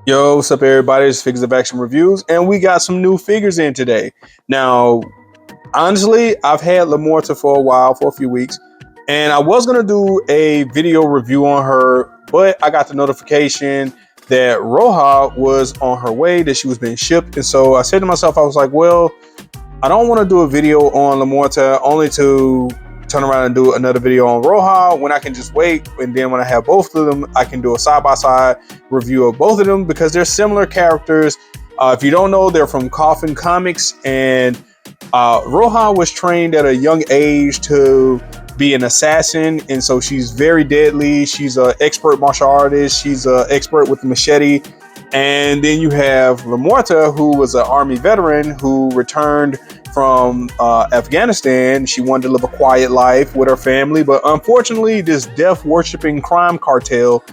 Yo, what's up, everybody? It's Figures of Action Reviews, and we got some new figures in today. Now, honestly, I've had Muerta for a while, for a few weeks, and I was going to do a video review on her, but I got the notification that Roja was on her way, that she was being shipped, and so I said to myself, I was like, well, I don't want to do a video on Muerta only to turn around and do another video on Roja when I can just wait, and then when I have both of them, I can do a side-by-side review of both of them because they're similar characters. If you don't know, they're from Coffin Comics, and Roja was trained at a young age to be an assassin, and so she's very deadly. She's an expert martial artist. She's an expert with the machete. And then you have Muerta, who was an army veteran who returned from Afghanistan. She wanted to live a quiet life with her family, but unfortunately, this death-worshipping crime cartel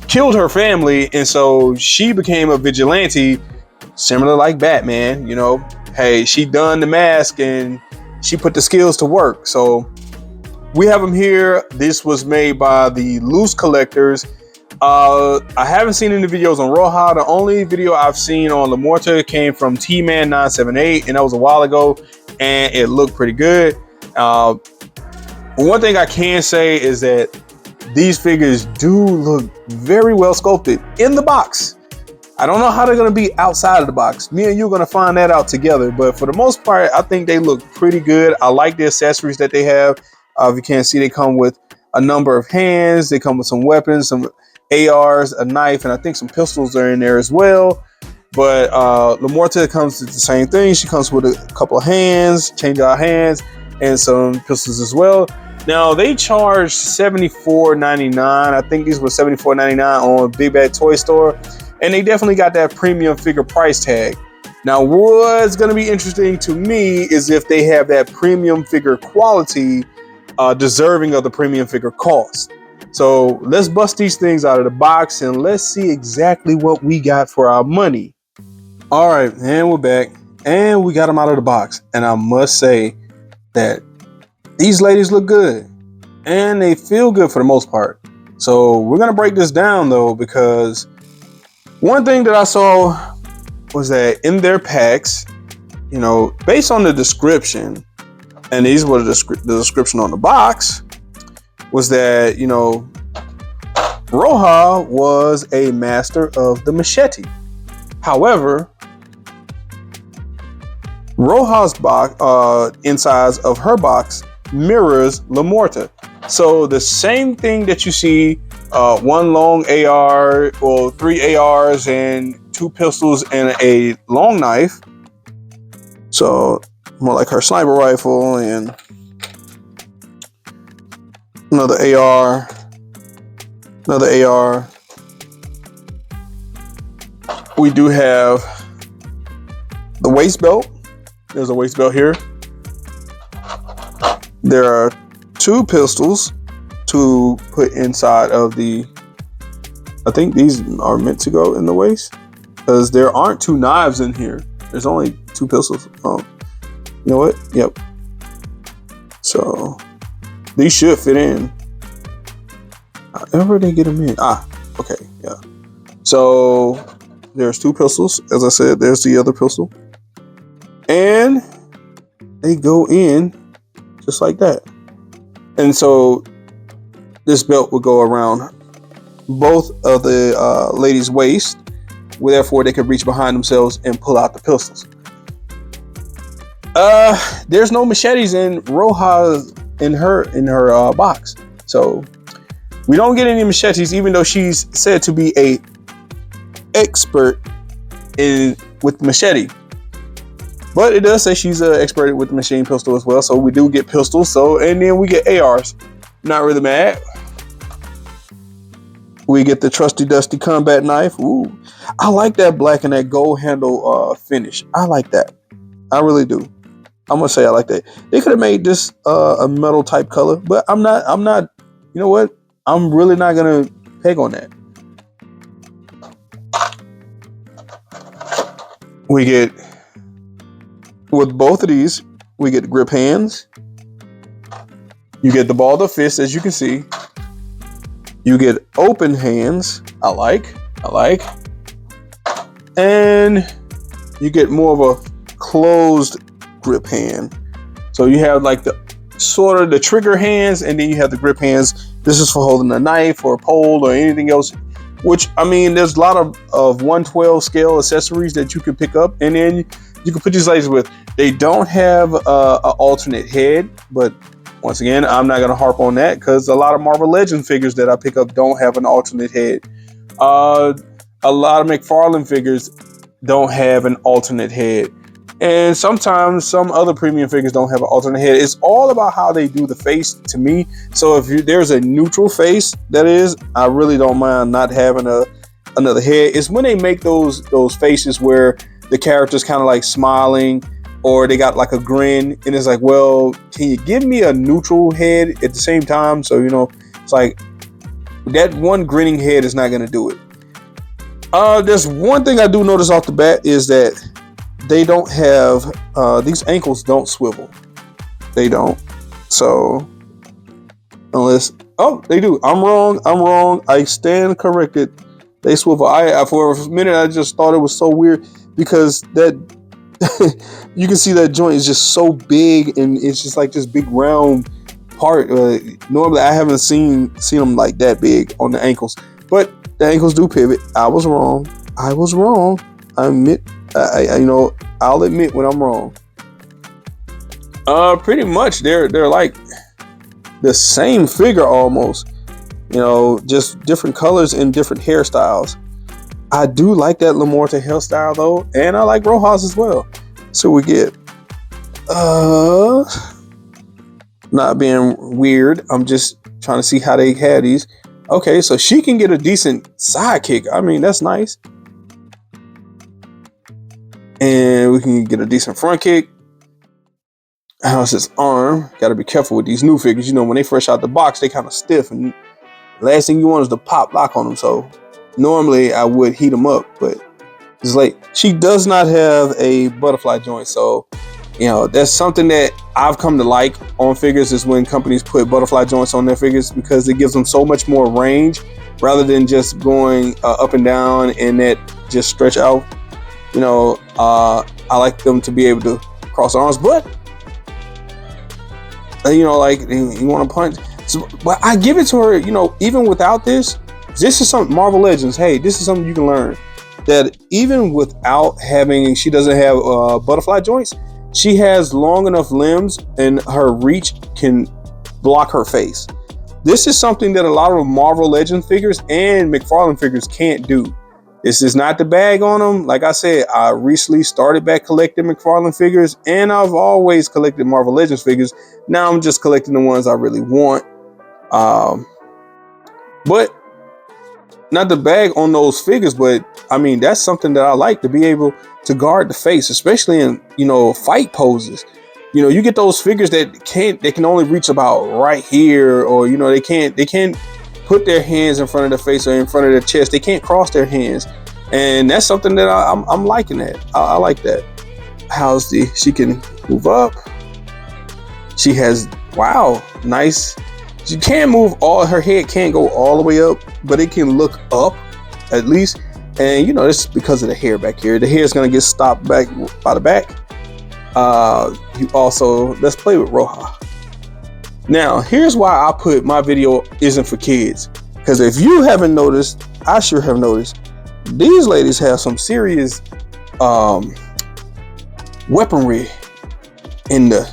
killed her family, and so she became a vigilante, similar like Batman. You know, hey, she donned the mask and she put the skills to work. So we have them here. This was made by the Loose Collectors. I haven't seen any videos on Roja. The only video I've seen on Muerta came from T-Man 978, and that was a while ago, and it looked pretty good. One thing I can say is that these figures do look very well sculpted in the box. I don't know how they're going to be outside of the box. Me and you are going to find that out together, but for the most part, I think they look pretty good. I like the accessories that they have. If you can't see, they come with a number of hands. They come with some weapons, some ARs, a knife, and I think some pistols are in there as well. But Muerta comes with the same thing. She comes with a couple of hands, change out hands, and some pistols as well. Now they charge $74.99. I think these were $74.99 on Big Bad Toy Store, and they definitely got that premium figure price tag. Now, what's going to be interesting to me is if they have that premium figure quality, deserving of the premium figure cost. So let's bust these things out of the box and let's see exactly what we got for our money. All right, and we're back, and we got them out of the box. And I must say that these ladies look good and they feel good for the most part. So we're going to break this down though, because one thing that I saw was that in their packs, you know, based on the description, and these were the description on the box, was that, you know, Roja was a master of the machete. However, Roja's box, insides of her box mirrors Muerta. So the same thing that you see, one long AR, or 3 ARs and 2 pistols and a long knife. So more like her sniper rifle and another AR, another AR. We do have the waist belt. There's a waist belt here. There are 2 pistols to put inside of the, I think these are meant to go in the waist, because there aren't 2 knives in here. There's only 2 pistols. You know what? Yep. So these should fit in. However they get them in. Okay, yeah. So there's 2 pistols. As I said, there's the other pistol. And they go in just like that. And so this belt will go around both of the ladies' waist, where therefore they could reach behind themselves and pull out the pistols. There's no machetes in Roja's in her box. So we don't get any machetes, even though she's said to be a expert with machete. But it does say she's an expert with the machine pistol as well. So we do get pistols. So, and then we get ARs. Not really mad. We get the trusty dusty combat knife. Ooh, I like that black and that gold handle finish. I like that. I really do. I'm gonna say I like that. They could have made this a metal type color, but I'm not, you know what? I'm really not gonna peg on that. We get, with both of these, we get grip hands. You get the ball of fist, as you can see. You get open hands. I like. and you get more of a closed grip hand. So you have like the sort of the trigger hands, and then you have the grip hands. This is for holding a knife or a pole or anything else, which, I mean, there's a lot of 112 scale accessories that you can pick up, and then you can put these ladies with. They don't have an alternate head, but once again, I'm not going to harp on that because a lot of Marvel Legends figures that I pick up don't have an alternate head. A lot of McFarlane figures don't have an alternate head. And sometimes some other premium figures don't have an alternate head. It's all about how they do the face to me. So if there's a neutral face, that is, I really don't mind not having another head. It's when they make those faces where the character's kind of like smiling, or they got like a grin, and it's like, well, can you give me a neutral head at the same time? So, you know, it's like that one grinning head is not going to do it. There's one thing I do notice off the bat is that they don't have, these ankles don't swivel. They don't. So, unless, oh, they do. I'm wrong. I stand corrected. They swivel. For a minute, I just thought it was so weird because that, you can see that joint is just so big, and it's just like this big round part. Normally, I haven't seen them like that big on the ankles, but the ankles do pivot. I was wrong. I admit. I'll admit when I'm wrong. Pretty much they're like the same figure almost. You know, just different colors and different hairstyles. I do like that Muerta hairstyle though, and I like Rojas as well. So we get not being weird. I'm just trying to see how they had these. Okay, so she can get a decent sidekick. I mean, that's nice. And we can get a decent front kick. How's his arm? Got to be careful with these new figures. You know, when they fresh out the box, they kind of stiff, and last thing you want is to pop lock on them. So normally I would heat them up, but it's like she does not have a butterfly joint. So, you know, that's something that I've come to like on figures, is when companies put butterfly joints on their figures, because it gives them so much more range rather than just going up and down and that just stretch out. You know, I like them to be able to cross arms, but you know, like you want to punch. So, but I give it to her. You know, even without this is something Marvel Legends. Hey, this is something you can learn, that even without having, she doesn't have butterfly joints. She has long enough limbs, and her reach can block her face. This is something that a lot of Marvel Legends figures and McFarlane figures can't do. This is not the bag on them. Like I said, I recently started back collecting McFarlane figures, and I've always collected Marvel Legends figures. Now I'm just collecting the ones I really want. But not the bag on those figures, but I mean, that's something that I like, to be able to guard the face, especially in, you know, fight poses. You know, you get those figures that they can only reach about right here, or, you know, they can't put their hands in front of the face or in front of their chest. They can't cross their hands. And that's something that I'm liking that. I like that. She can move up. She has, wow, nice. She can't move her head can't go all the way up, but it can look up at least. And, you know, this is because of the hair back here. The hair is going to get stopped back by the back. You also, let's play with Roja. Now, here's why I put my video isn't for kids. Because if you haven't noticed, I sure have noticed, these ladies have some serious weaponry in the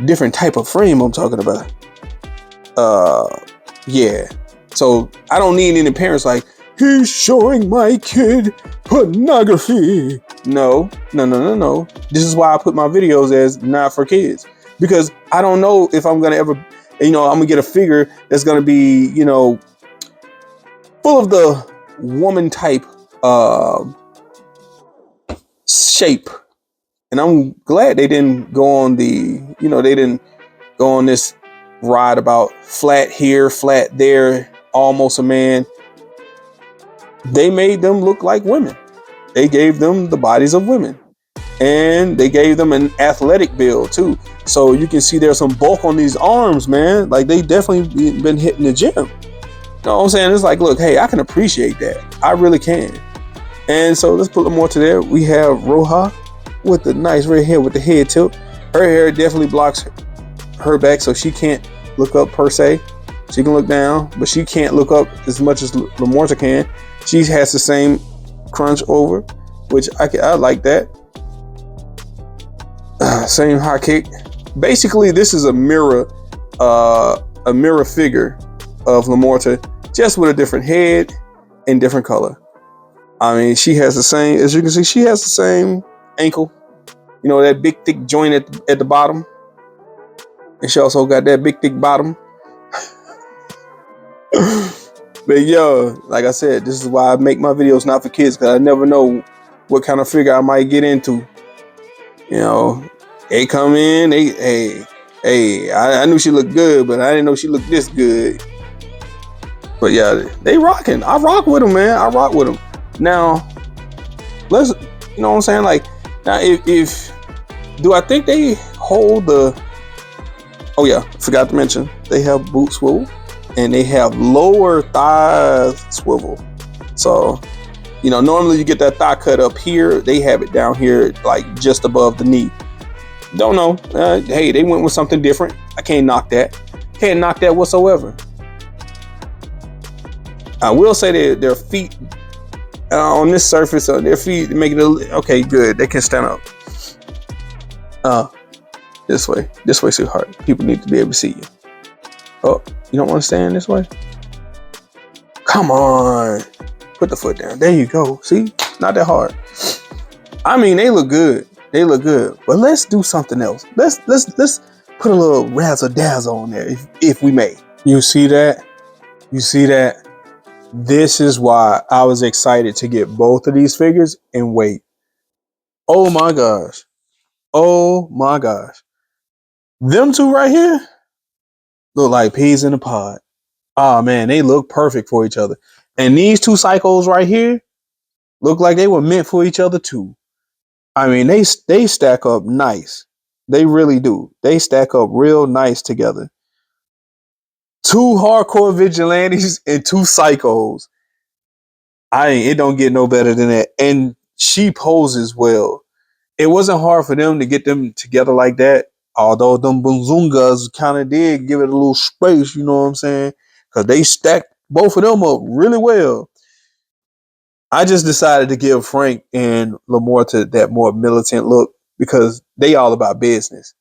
different type of frame I'm talking about. Yeah. So I don't need any parents like, he's showing my kid pornography. No. This is why I put my videos as not for kids. Because I don't know if I'm going to ever, you know, I'm going to get a figure that's going to be, you know, full of the woman type shape. And I'm glad they didn't go on this ride about flat here, flat there, almost a man. They made them look like women. They gave them the bodies of women. And they gave them an athletic build too. So you can see there's some bulk on these arms, man. Like, they definitely been hitting the gym. You know what I'm saying? It's like, look, hey, I can appreciate that. I really can. And so let's put more to there. We have Roja with the nice red hair with the head tilt. Her hair definitely blocks her back, so she can't look up per se. She can look down, but she can't look up as much as Lamorta can. She has the same crunch over, which I like that. Same high kick. Basically, this is a mirror figure of Lamorta, just with a different head and different color. I mean, she has the same, as you can see, she has the same ankle. You know, that big thick joint at the bottom. And she also got that big thick bottom. But yo, like I said, this is why I make my videos not for kids, because I never know what kind of figure I might get into. You know, they come in, I knew she looked good, but I didn't know she looked this good. But yeah, they rocking. I rock with them, man. I rock with them. Now, let's, you know what I'm saying? Like, now if do I think they hold the, oh yeah, forgot to mention, they have boot swivel and they have lower thigh swivel. So, you know, normally you get that thigh cut up here. They have it down here, like just above the knee. Don't know. Hey, they went with something different. I can't knock that. Can't knock that whatsoever. I will say their feet on this surface, their feet make it okay. Good. They can stand up. This way, sweetheart. People need to be able to see you. Oh, you don't want to stand this way? Come on. Put the foot down. There you go. See? Not that hard. I mean, they look good. They look good. But let's do something else. Let's put a little razzle dazzle on there, if we may. You see that? You see that? This is why I was excited to get both of these figures and wait. Oh my gosh. Oh my gosh. Them two right here look like peas in a pod. Oh man, they look perfect for each other. And these two psychos right here look like they were meant for each other too. I mean, they stack up nice. They really do. They stack up real nice together. Two hardcore vigilantes and two psychos. It don't get no better than that. And she poses well. It wasn't hard for them to get them together like that. Although them Bunzungas kind of did give it a little space, you know what I'm saying? Because they stacked both of them up really well. I just decided to give Frank and Lamorta that more militant look because they all about business.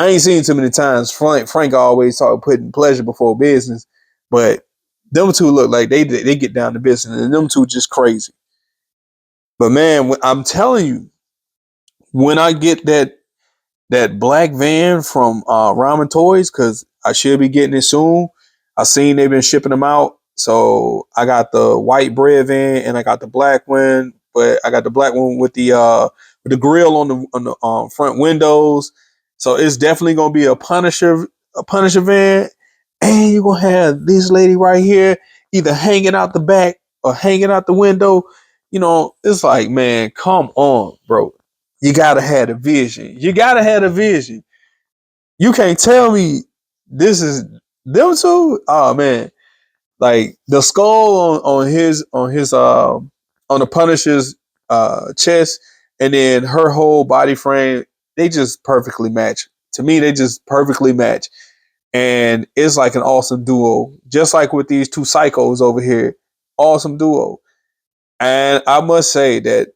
I ain't seen too many times Frank always talk putting pleasure before business, but them two look like they get down to business, and them two just crazy. But man, I'm telling you, when I get that black van from Ramen Toys, because I should be getting it soon. I seen they've been shipping them out, so I got the white bread van and I got the black one, but I got the black one with the grill on the front windows. So it's definitely gonna be a Punisher van, and you're gonna have this lady right here either hanging out the back or hanging out the window. You know, it's like, man, come on, bro. You gotta have a vision. You gotta have a vision. You can't tell me this is them two. Oh man, like the skull on the Punisher's chest, and then her whole body frame. They just perfectly match. To me, they just perfectly match, and it's like an awesome duo. Just like with these two psychos over here, awesome duo. And I must say that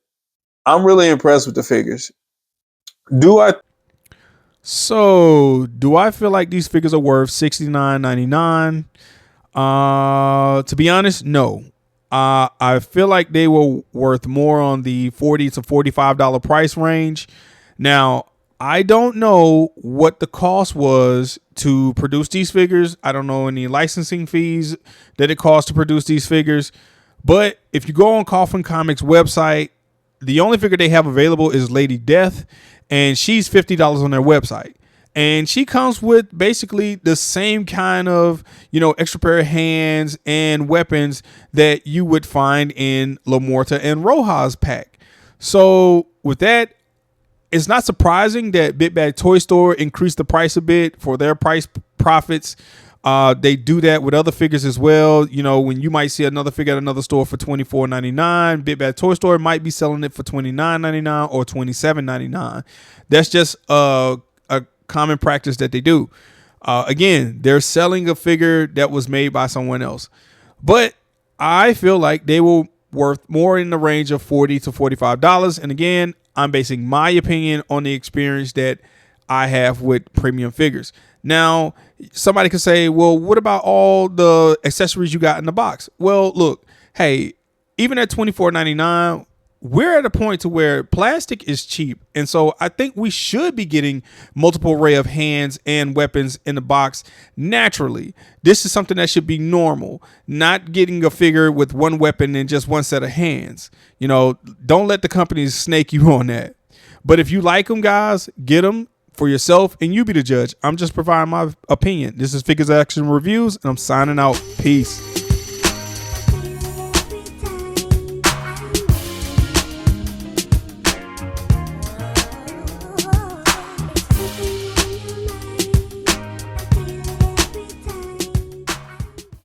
I'm really impressed with the figures. Do I So, do I feel like these figures are worth $69.99? To be honest, no. I feel like they were worth more on the $40 to $45 price range. Now, I don't know what the cost was to produce these figures. I don't know any licensing fees that it costs to produce these figures. But if you go on Coffin Comics website, the only figure they have available is Lady Death, and she's $50 on their website. And she comes with basically the same kind of, extra pair of hands and weapons that you would find in Muerta and Roja's pack. So with that, it's not surprising that Big Bag Toy Store increased the price a bit for their price profits. They do that with other figures as well. You know, when you might see another figure at another store for $24.99, Big Bad Toy Store might be selling it for $29.99 or $27.99. That's just a common practice that they do. Again, they're selling a figure that was made by someone else, but I feel like they will worth more in the range of $40 to $45. And again, I'm basing my opinion on the experience that I have with premium figures. Now, somebody could say, well, what about all the accessories you got in the box? Well, look, hey, even at $24.99, we're at a point to where plastic is cheap. And so I think we should be getting multiple array of hands and weapons in the box naturally. This is something that should be normal, not getting a figure with one weapon and just one set of hands. You know, don't let the companies snake you on that. But if you like them, guys, get them for yourself and you be the judge. I'm just providing my opinion. This is Figures Action Reviews, and I'm signing out. Peace.